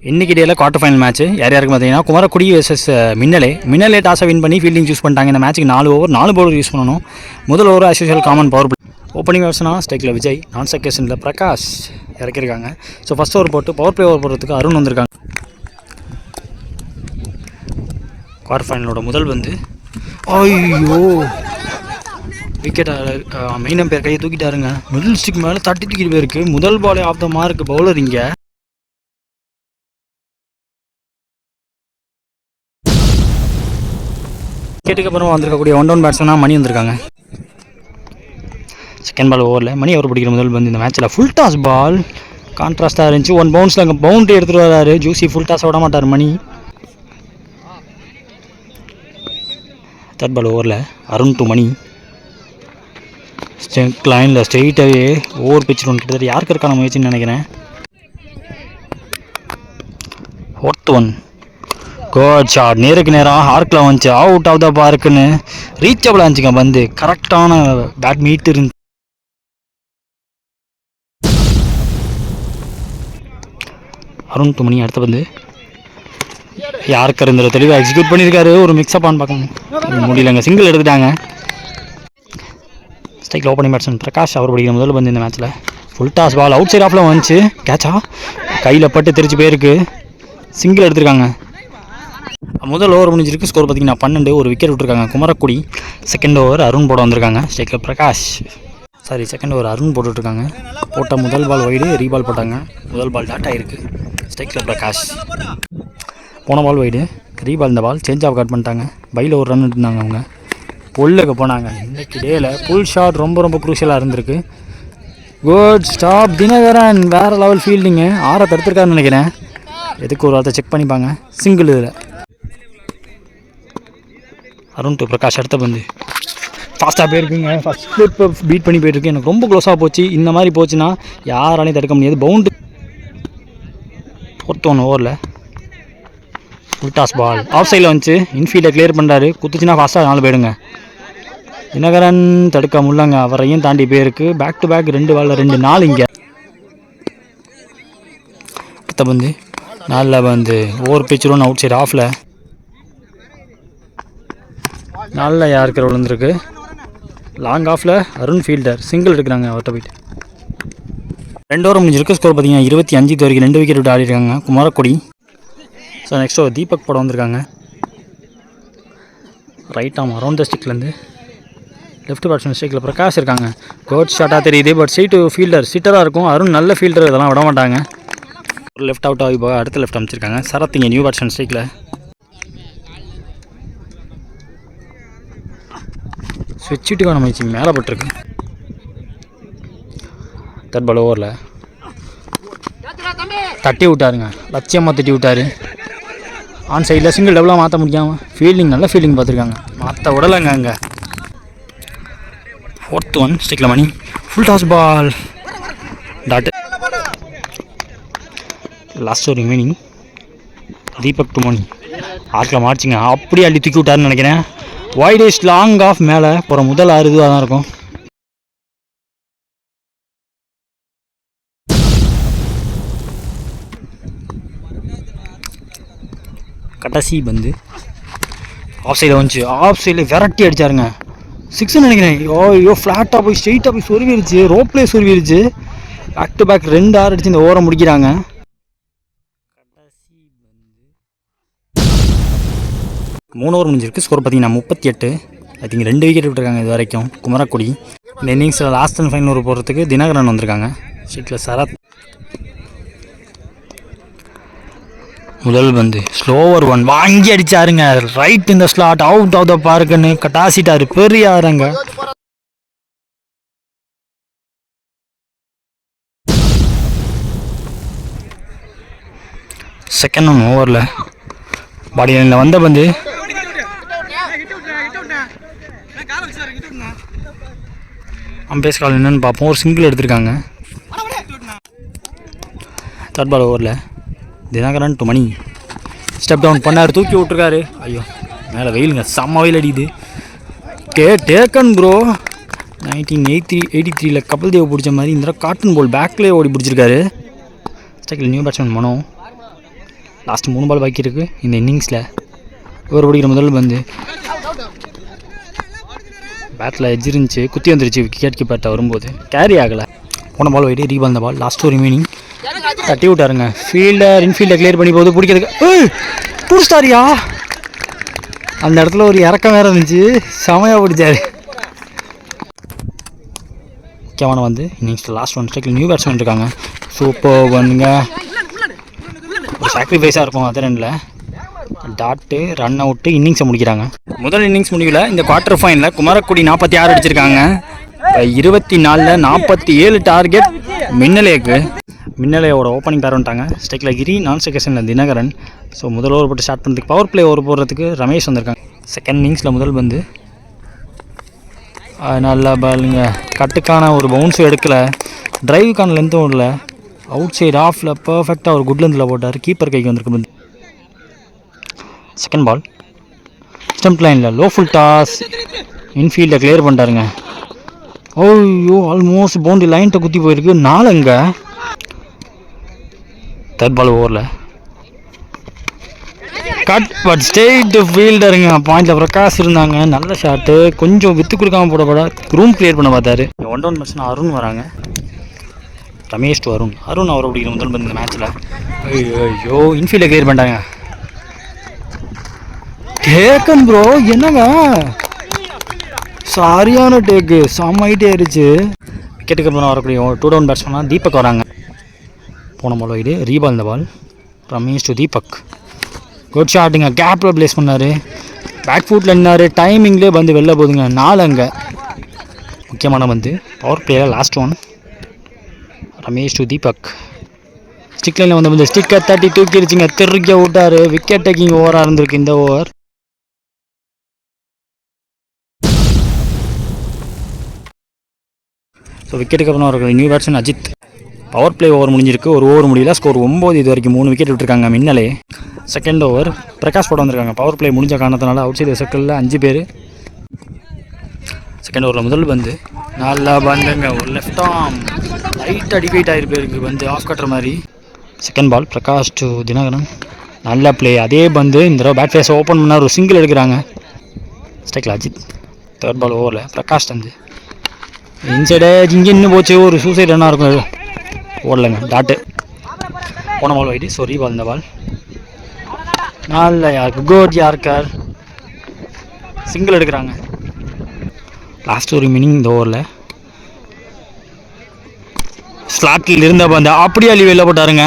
இன்றைக்கி டேயில் quarter final match யார் யாருக்கு பார்த்தீங்கன்னா குமரக்குடி வெர்சஸ் மின்னலே டாஸை வின் பண்ணி ஃபீல்டிங் சூஸ் பண்ணிட்டாங்க. இந்த மேட்ச்சுக்கு 4 ஓவர் 4 பவுலர் யூஸ் பண்ணணும். முதல் over as usual common power opening பேட்ஸ்னா ஸ்ட்ரைக்கில் விஜய், நான் செகண்டில் பிரகாஷ் இறக்கியிருக்காங்க. ஸோ ஃபஸ்ட் ஓவர் போட்டு பவர் பிளே ஓவர் போடுறதுக்கு அருண் வந்திருக்காங்க. குவார்ட்டர் ஃபைனலோட முதல் வந்து ஐயோ விக்கெட் மெயின் பேர் கையை தூக்கிட்டாருங்க. மிடில் ஸ்டிக் மேலே தட்டி தூக்கிட்டு போயிருக்கு. முதல் பாலே ஆஃப் த மார்க் பவுலர் இங்கே. விக்கெட்டுக்கு அப்புறம் வந்திருக்கக்கூடிய ஒன் டவுன் பேட்ஸ்மேனாக மணி வந்திருக்காங்க. செகண்ட் பால் ஓவரில் மணி அவர் பிடிக்கிற முதல் வந்து இந்த மேட்ச்சில் ஃபுல் டாஸ் பால் கான்ட்ராஸ்டாக இருந்துச்சு. 1 பவுன்ஸில் அங்கே பவுண்டரி எடுத்துகிட்டு வராரு. ஜூசி ஃபுல் டாஸ் விட மாட்டார் மணி. தேர்ட் பால் ஓவரில் அருண் டு மணி லைனில் ஸ்ட்ரெயிட்டாகவே ஓவர் பிச்சு ஒன்று கிட்டத்தட்ட யாருக்கு இருக்கான முயற்சின்னு நினைக்கிறேன். ஃபோர்த் ஒன் குட் ஷாட், நேருக்கு நேராக ஆர்க்கில் வந்துச்சு. அவுட் ஆஃப் த பார்க்குன்னு ரீச்சபிளாக இருந்துச்சுங்க. வந்து கரெக்டான பேட் மீட் இருந்து அருண் டு மணி அடுத்த வந்து யாருக்கு இருந்த தெளிவாக எக்ஸிக்யூட் பண்ணியிருக்காரு. ஒரு மிக்ஸ்அப் ஆன் பார்க்கணும் முடியலங்க. சிங்கிள் எடுத்துட்டாங்க. ஸ்ட்ரைக்கில் ஓப்பனிங் பேட்ஸ்மேன் பிரகாஷ் அவர் படிக்கிற முதல் வந்து இந்த மேட்ச்சில் full toss ball outside ஆஃபில் வந்துச்சு. கேட்சா கையில் பட்டு தெரிச்சு போயிருக்கு. சிங்கிள் எடுத்திருக்காங்க. முதல் ஓவர் முடிஞ்சிருக்கு. ஸ்கோர் பார்த்தீங்கன்னா 12. ஒரு விக்கெட் விட்டுருக்காங்க குமரக்குடி. செகண்ட் ஓவர் அருண் போட வந்திருக்காங்க. ஸ்ட்ரைக்கில் பிரகாஷ் செகண்ட் ஓவர் அருண் போட்டுட்ருக்காங்க. போட்ட முதல் பால் வைடு, ரீபால் போட்டாங்க. முதல் பால் டாட் ஆகிருக்கு. ஸ்ட்ரைக்கில் பிரகாஷ் போன பால் வைடு, ரீபால். இந்த பால் சேஞ்ச் ஆஃப் கட் பண்ணிட்டாங்க. பையில் ஒரு ரன் இருந்தாங்க. அவங்க பொல்லுக்கு போனாங்க. இன்றைக்கி டேயில் புல் ஷாட் ரொம்ப ரொம்ப குரூஷியலாக இருந்திருக்கு. குட் ஸ்டாப் தினகரன், வேறு லெவல் ஃபீல்டிங்கு. 6 தடுத்துருக்காருன்னு நினைக்கிறேன். எதுக்கு ஒரு வார்த்தை செக் பண்ணிப்பாங்க. சிங்கிள் இதில் அருண் டு பிரகாஷ் அடுத்த பந்து ஃபாஸ்ட்டாக போயிருக்குங்க. ஃபஸ்ட் ஸ்லிப் பீட் பண்ணி போயிட்டுருக்கு. எனக்கு ரொம்ப க்ளோஸாக போச்சு. இந்த மாதிரி போச்சுன்னா யாராலையும் தடுக்க முடியாது. பவுண்டு. ஃபோர்த் ஒன் ஓவரில் ஃபுல் டாஸ் பால் ஆஃப் சைடில் வந்துச்சு. இன்ஃபீல்டை கிளியர் பண்ணுறாரு. குத்துச்சுன்னா ஃபாஸ்ட்டாக 4 போயிடுங்க. தினகரன் தடுக்க முடியலங்க. அவரையும் தாண்டி போயிருக்கு. பேக் டு பேக் 2 பாலில் 2 4 இங்கே. அடுத்த பந்து நல்ல வந்து over pitch run out side ஆஃபில் நல்ல யாருக்கு விழுந்திருக்கு. லாங் ஆஃபில் அருண் ஃபீல்டர் சிங்கிள் எடுக்கிறாங்க. அவர்கிட்ட போயிட்டு 2 ஓவர் முடிஞ்சிருக்கு. ஸ்கோர் பார்த்தீங்கன்னா 25 வரைக்கும் 2 விக்கெட் விட்டு ஆடிருக்காங்க Kumarakudi. So next over Deepak போட வந்திருக்காங்க. ரைட் ஆம் அரௌண்ட் த ஸ்டிக்லேருந்து லெஃப்ட் பேட்ஸ்மேன் ஸ்ட்ரைக்கில் பிரகாஷ் இருக்காங்க. கோட் ஷாட்டாக தெரியுது. பட் சைட்டு ஃபீல்டர் சிட்டராக இருக்கும். அருண் நல்ல ஃபீல்டர், இதெல்லாம் விட மாட்டாங்க. ஒரு லெஃப்ட் அவுட் ஆகி போக அடுத்த லெஃப்ட் அமைச்சிருக்காங்க. சரத் இங்கே நியூ பேட்ஸ்மேன் ஸ்ட்ரைக்கில் ஸ்விட்சிட்டுக்கான முயற்சி மேலே பட்டிருக்கு. தேர்ட் பால் ஓவரில் தட்டி விட்டாருங்க. லட்சியமாக தட்டி விட்டார். ஆன் சைடில் சிங்கிள் டபுளாக மாற்ற முடியாமல் ஃபீல்டிங் நல்ல ஃபீல்டிங் பார்த்துருக்காங்க. மாற்ற விடலைங்க. அங்கே ஃபோர்த் ஒன் ஸ்ட்ரைக்கில் Mani full toss ball dot. Last over remaining Deepak to Mani ஆட்டில் மார்ச்சிங்க. அப்படியே அள்ளி தூக்கி விட்டாருன்னு நினைக்கிறேன். வைடேஸ்ட் லாங் ஆஃப் மேலே போகிற முதல் 6 இதுவாக தான் இருக்கும். கடைசி பந்து ஆஃப் சைடில் வந்துச்சு. ஆஃப் சைடில் விரட்டி அடித்தாருங்க. 6 நினைக்கிறேன். ஐயோ ஃப்ளாட்டாக போய் ஸ்ட்ரெயிட்டாக போய் சொருவிருச்சு. ரோப்லேயே சொருவிருச்சு. பேக் டு பேக் 2 6 அடிச்சு இந்த ஓவரை முடிக்கிறாங்க. கடைசி பந்து 3 ஓவர் முடிஞ்சிருக்கு. ஸ்கோர் பார்த்தீங்கன்னா 38. ஐ திங்க் 2 விக்கெட் விட்டுருக்காங்க இது வரைக்கும் குமரக்குடி. இந்த இன்னிங்ஸில் லாஸ்ட் அண்ட் ஃபைனல் ஓவர் போடுறதுக்கு தினகரன் வந்திருக்காங்க. ஸ்ட்ரைக்கில் சரத். முதல் பந்து ஸ்லோவர் ஒன் வாங்கி அடிச்சாருங்க. ரைட் இந்த ஸ்லாட் அவுட் ஆஃப் த பார்க்குன்னு கட்டாசிட்டாரு. பெரிய ஆரங்க. செகண்ட் ஒன் ஓவரில் பாடி லைனில் வந்த பந்து அம்பேஸ் கால் என்னன்னு பார்ப்போம். ஒரு சிங்கிள் எடுத்திருக்காங்க. தேர்ட் பால் ஓவரில் Dinakaran to Mani step down பண்ணார். தூக்கி விட்டுருக்காரு. ஐயோ மேலே வெயிலுங்க. செம்ம வெயில் அடிக்குது. டேக்கன் ப்ரோ 1983 கபில் தேவ் பிடிச்ச மாதிரி இந்த காட்டன் பால் பேக்லேயே ஓடி பிடிச்சிருக்காரு. ஸ்ட்ரைக்கில் நியூ பேட்ஸ்மேன் மனோ லாஸ்ட் 3 பால் பாக்கி இருக்குது இந்த இன்னிங்ஸில். ஓவர் பிடிக்கிற முதல் பந்து பேட்டில் எட்ஜ் இருந்துச்சு, குத்தி வந்துருச்சு விக்கெட் கீப்பர்கிட்ட வரும்போது, கேரி ஆகலை. போன பால் வைட்டு ரீபால் இந்த பால். லாஸ்ட் ரிமைனிங் தட்டி விட்டாருங்க. ஃபீல்டர் இன்ஃபீல்டை கிளியர் பண்ணி போகுது, பிடிக்கிறதுக்கு புடிச்சிட்டாரியா. அந்த இடத்துல ஒரு இறக்கம் வேறு இருந்துச்சு, செமையாக பிடிச்சாரு. முக்கியமான வந்து இன்னிங்ஸில் லாஸ்ட் 1 ஸ்ட்ரைக்கில் நியூ பேட்ஸ்மேன் இருக்காங்க. சூப்பர் வந்துங்க, ஒரு சாக்ரிஃபைஸாக இருக்கும் அதர் எண்டில். டாட்டு ரன் அவுட்டு இன்னிங்ஸை முடிக்கிறாங்க. முதல் இன்னிங்ஸ் முடிவில் இந்த குவார்ட்டர் ஃபைனலில் குமரக்குடி 46 அடிச்சிருக்காங்க. 24ல் 47 டார்கெட் மின்னலேக்கு. மின்னலையோட ஓப்பனிங் பேர் வந்துட்டாங்க. ஸ்ட்ரைக்கில் கிரி, நான் ஸ்ட்ரைக்கர்ஸில் தினகரன். ஸோ முதல் ஓவர் போட்டு ஸ்டார்ட் பண்ணுறதுக்கு பவர் பிளே ஓவர் போடுறதுக்கு ரமேஷ் வந்திருக்காங்க. செகண்ட் இன்னிங்ஸில் முதல் பந்து நல்லா பாலுங்க, கட்டுக்கான ஒரு பவுன்ஸும் எடுக்கலை, டிரைவுக்கான லென்த்தும் இல்லை, அவுட் சைடு ஆஃபில் பர்ஃபெக்டாக ஒரு குட் லென்த்தில் போட்டார், கீப்பர் கைக்கு வந்திருக்கு பந்து. செகண்ட் பால் ஸ்டம்ப் லைனில் லோ ஃபுல் டாஸ், இன்ஃபீல்டை கிளியர் பண்ணிட்டாருங்க. ஓய்யோ, ஆல்மோஸ்ட் பவுண்டரி லைன்ட்ட குத்தி போயிருக்கு, 4 அங்கே. தேர்ட் பால் ஓவரில் கட் பட் ஸ்ட்ரெயிட் ஃபீல்டருங்க. பாயிண்டில் பிரகாஷ் இருந்தாங்க, நல்ல ஷாட்டு, கொஞ்சம் வித்து கொடுக்காம போட ரூம் கிளியர் பண்ண பார்த்தாரு. 1 டவுன் பர்சன் அருண் வராங்க. ரமேஷ் டு அருண். அருண் அவர் பிடிக்கிற முதல் பந்து இந்த மேட்ச்சில். ஐயோ, இன்ஃபீல்டை கிளியர் பண்ணிட்டாங்க. டேக்கன் ப்ரோ, என்னங்க சரியான டேக்கு, செம்மைட்டே ஆயிடுச்சு. விக்கெட்டுக்கு அப்புறம் வரக்கூடிய 2 டவுன் பேட்ஸ்மேனாக தீபக் வராங்க. போன பால் வைடு ரீபால் இந்த பால். ரமேஷ் டு தீபக். குட் ஷாட்டுங்க, கேப்பில் பிளேஸ் பண்ணார், பேக் ஃபுட்டில் நின்னார், டைமிங்லேயே வந்து வெளில போகுதுங்க, 4 அங்கே. முக்கியமான வந்து power player last 1. Ramesh to Deepak. Stick லைனில் வந்து ஸ்டிக்கை தட்டி தூக்கிடுச்சிங்க, திருக்க விட்டார். விக்கெட் டேக்கிங் ஓவராக இருந்திருக்கு இந்த ஓவர். ஸோ விக்கெட்டுக்கு அப்புறம் இருக்கிற new batsman Ajith. Power play over முடிஞ்சிருக்கு, ஒரு ஓவர் முடியல, ஸ்கோர் 9. இது வரைக்கும் 3 விக்கெட் விட்டுருக்காங்க மின்னலே. செகண்ட் ஓவர் பிரகாஷ் போட வந்திருக்காங்க. பவர் பிளே முடிஞ்ச காரணத்தினால அவுட் சைடு சர்க்கிளில் 5 பேர். செகண்ட் ஓவரில் முதல் பந்து நல்லா பந்துங்க, ஒரு லெஃப்ட் ஆர்ம் லைட் அடிஃபைட் ஆகிருக்கு பந்து, ஆஃப் கட்டுற மாதிரி. Second ball Prakash to Dinakaran. நல்ல பிளே, அதே பந்து இந்த தடவை பேட் ஃபேஸை ஓப்பன் பண்ணால் ஒரு சிங்கிள் எடுக்கிறாங்க. ஸ்ட்ரைக்கில் அஜித். தேர்ட் பால் ஓவரில் பிரகாஷ் வந்து இன்சைடு இங்கே இன்னும் போச்சு, ஒரு சூசைட் ரன்னாக இருக்கும், ஓடலைங்க, டாட்டு. போன பால் வைட்டு ஸோ ரீபால் இந்த பால். நல்ல குட் யார்கர், சிங்கிள் எடுக்கிறாங்க. லாஸ்ட் ஒரு மீனிங் இந்த ஓவரில் ஸ்லாட்டில் இருந்த பந்து அப்படியே அள்ளி வெளில போட்டாருங்க,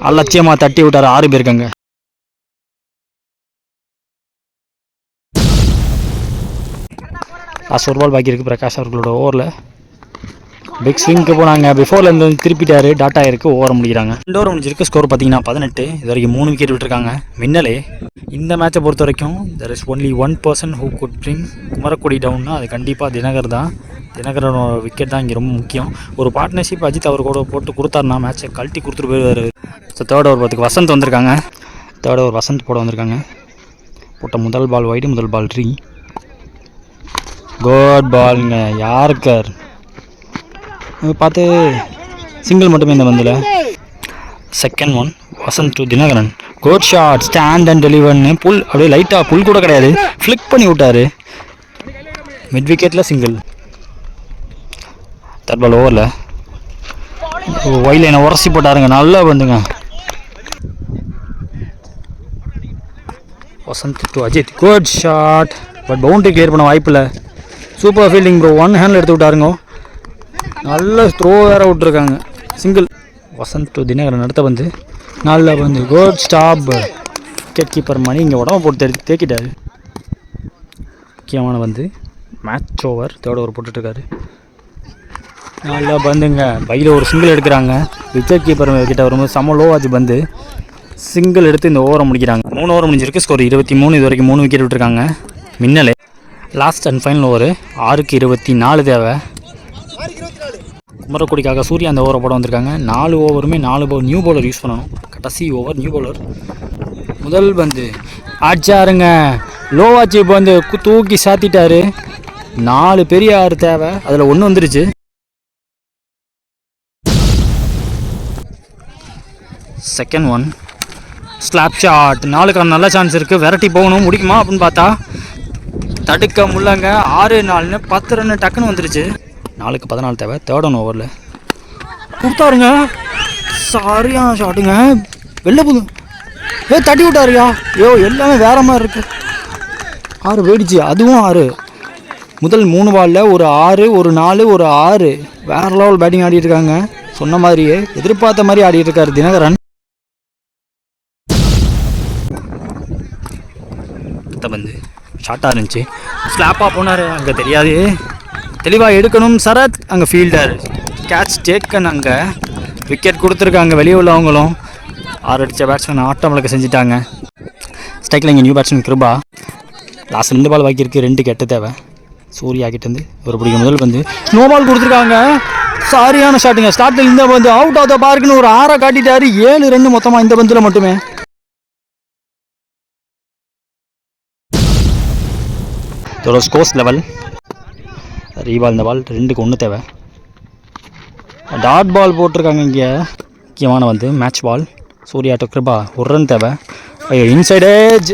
அலட்சியமாக தட்டி விட்டார். 6 பேர் இருக்காங்க. லாஸ்ட் ஒரு பால் பாக்கி இருக்குது பிரகாஷ் அவர்களோட ஓவரில். பிக் ஸ்விங்க்கு போனாங்க, பிஃபோர்லேருந்து வந்து திருப்பிட்டாரு, டாட்டா இருக்குது, ஓவர முடிக்கிறாங்க. 2 ஓவர் முடிஞ்சிருக்கு, ஸ்கோர் பார்த்தீங்கன்னா 18. இது வரைக்கும் 3 விக்கெட் விட்டுருக்காங்க மின்னலே. இந்த மேட்சை பொறுத்த வரைக்கும் there is only 1 person who could bring Kumarakudi டவுன்னா அது கண்டிப்பாக தினகர் தான். தினகரனோட விக்கெட் தான் இங்கே ரொம்ப முக்கியம். ஒரு பார்ட்னர்ஷிப் அஜித் அவர் கூட போட்டு கொடுத்தாருனா மேட்சை கழட்டி கொடுத்துட்டு போயிடுவார். ஸோ தேர்ட் ஓவர் பார்த்துக்கு வசந்த் வந்திருக்காங்க. தேர்ட் ஓவர் வசந்த் போட வந்திருக்காங்க. போட்ட முதல் பால் வைடு, முதல் பால் ட்ரீ. குட் பாலுங்க யார்கர், பார்த்து சிங்கிள் மட்டுமே இந்த பந்தில். Second one Vasanth to Dinakaran. Good shot, stand and டெலிவர்னு புல், அப்படியே லைட்டாக புல் கூட கிடையாது, ஃப்ளிக் பண்ணி விட்டார். மிட் விக்கெட்டில் சிங்கிள். தேர்ட் பால் ஓவரில் ஒயிட் லைனை உரசி போட்டாருங்க, நல்லா வந்துங்க. Vasanth to Ajith. Good shot, but boundary clear பண்ண வாய்ப்பில்லை. சூப்பர் ஃபீல்டிங் ப்ரோ, 1 ஹேண்டில் எடுத்து விட்டாருங்க, நல்ல த்ரோ வேறு விட்டுருக்காங்க, சிங்கிள். வசந்த் டு தினகரன் அடுத்த பந்து, நல்ல பந்து, குட் ஸ்டாப். விக்கெட் கீப்பர் மணி இங்கே உடம்பு போட்டு தேக்கிட்டாரு. முக்கியமான பந்து, மேட்ச் ஓவர், தேர்ட் ஓவர் போட்டுட்ருக்காரு. நல்லா பந்துங்க, பையில் ஒரு சிங்கிள் எடுக்கிறாங்க. விக்கெட் கீப்பர் கிட்ட வரும்போது செம்ம லோ ஆச்சு பந்து, சிங்கிள் எடுத்து இந்த ஓவரை முடிக்கிறாங்க. 3 ஓவர் முடிஞ்சிருக்கு, ஸ்கோர் 23. இது வரைக்கும் 3 விக்கெட் விட்டுருக்காங்க Minnale. Last and final over 6க்கு 24 தேவை. குமரக்குடிக்காக சூர்யா அந்த ஓவரை போட வந்திருக்காங்க. 4 ஓவருமே 4 நியூ பவுலர் யூஸ் பண்ணணும். கடைசி ஓவர் நியூ பவுலர். முதல் பந்து ஆச்சாருங்க, லோவாச்சி பந்து தூக்கி சாத்திட்டாரு. 4 பெரிய 6 தேவை, அதில் 1 வந்துருச்சு. Second one slap shot. 4க்கான நல்ல சான்ஸ் இருக்குது. விரட்டி போகணும், முடிக்குமா அப்படின்னு பார்த்தா தடுக்க முடியலங்க. 6-4 10 ரன் டக்குன்னு வந்துருச்சு. 4க்கு 14 தேவை. 3rd ஓவரில் கொடுத்தாருங்க. சரியான ஷாட்டுங்க. வெளில போகுது. தட்டி விட்டாருயா. எல்லாமே வேற மாதிரி இருக்கு. 6 போயிடுச்சு. அதுவும் 6. முதல் 3 பாலில் ஒரு 6, ஒரு 4, ஒரு 6. வேற லெவல் பேட்டிங் ஆடிட்டு இருக்காங்க. சொன்ன மாதிரியே எதிர்பார்த்த மாதிரி ஆடிட்டு இருக்காரு தினகரன். பந்து ஷார்ட்டாக இருந்துச்சு. ஸ்லாப்பாக போனார். அங்கே தெரியாது. தெளிவாக எடுக்கணும். சரத் அங்கே ஃபீல்டர். Catch taken. அங்கே விக்கெட் கொடுத்துருக்காங்க. வெளியே உள்ளவங்களும் 6 அடித்த பேட்ஸ்மேன் ஆட்டம் விளக்க செஞ்சுட்டாங்க. ஸ்ட்ரைக்கில் இங்கே நியூ பேட்ஸ்மேன் கிருபா. லாஸ்ட் 2 பால் பாக்கி இருக்குது. 2 கெட்ட தேவை. சூர்யா கிட்டேருந்து ஒரு பிடிக்க முதல் பந்து ஸ்னோ பால் கொடுத்துருக்காங்க. சரியான ஷாட்டுங்க. ஸ்டார்டில் இந்த பந்து அவுட் ஆஃப் த பார்க்குன்னு ஒரு 6 காட்டிட்டாரு. 7 ரன் மொத்தமாக இந்த பந்தில் மட்டுமே. இதோட ஸ்கோர்ஸ் லெவல் ரீபால். இந்த பால் 2க்கு 1 தேவை. டாட் பால் போட்டிருக்காங்க. இங்கே முக்கியமான வந்து match ball. Surya to Kiruba 1 run தேவை. Inside edge.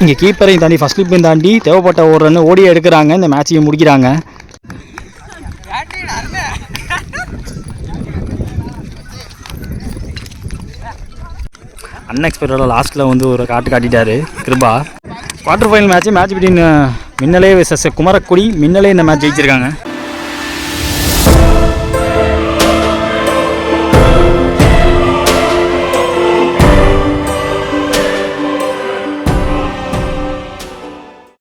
இங்கே கீப்பரையும் தாண்டி ஃபஸ்ட் ஸ்லிப்பையும் தாண்டி தேவைப்பட்ட 1 ரன் ஓடி எடுக்கிறாங்க. இந்த மேட்சையும் முடிக்கிறாங்க. அன்எக்ஸ்பெக்டடாக லாஸ்ட்டில் வந்து ஒரு காட்டிட்டாரு Kiruba. Quarter final match between Minnale versus Kumarakudi. Minnale இந்த மேட்ச் ஜெயிச்சிருக்காங்க.